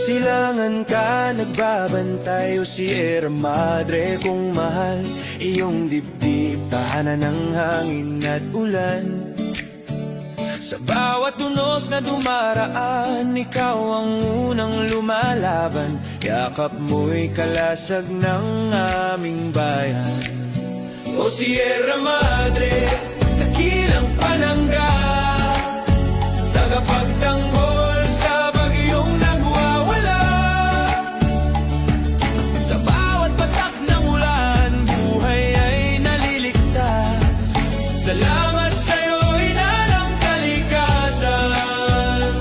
Silangan ka nagbabantay o Sierra Madre kung mahal iyong dibdib, tahanan ng hangin at ulan. Sa bawat tunos na dumaraan, ikaw ang unang lumalaban. Yakap mo'y kalasag ng aming bayan. O Sierra Madre, dakilang panangga, tagapagtanggol sa bagyong nagwawala. Sa bawat patak ng ulan, buhay ay naliligtas. Salamat sa'yo, ina ng kalikasan.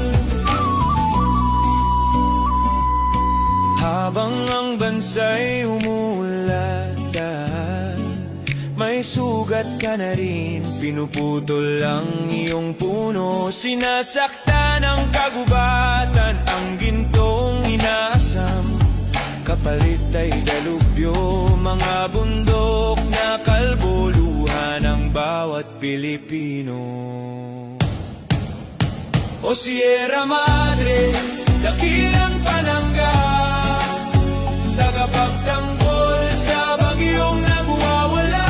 Habang ang bansa'y umuulan, may sugat ka na rin, pinuputol ang iyong puno. Sinasaktan ng kagubatan ang gintong inaasam. Kapalit ay dalubyo, mga bundok na kalboluhan ng bawat Pilipino. O Sierra Madre, dakilang panangga, tagapagtanggol sa bagyong nagwawala.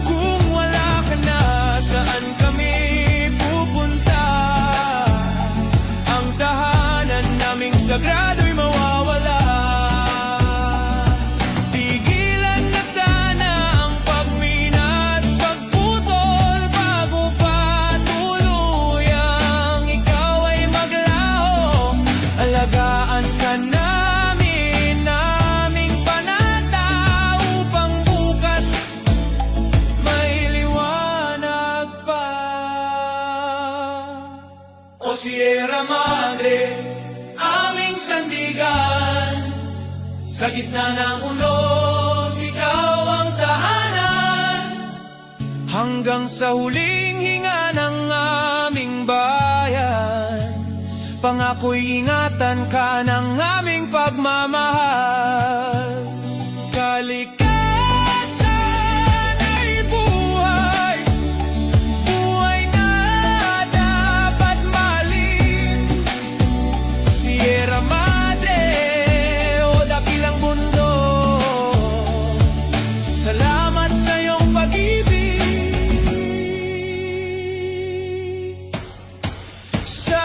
Kung wala ka na, saan kami pupunta? Ang tahanan naming sagrado'y mawawala. Tigilan na sana ang pagmina at pagputol bago pa tuluyang ikaw ay maglaho. Alagaan ka namin, naming panata, upang bukas may liwanag pa. O Sierra Madre, aming sandigan, sa gitna ng unos, ikaw ang tahanan. Hanggang sa huling hinga ng aming bayan, pangako'y ingatan ka ng aming pagmamahal. Kalikasan ay buhay, buhay na dapat mahalin. Sierra Madre, o dakilang bundok, salamat sa iyong pag-ibig. Sa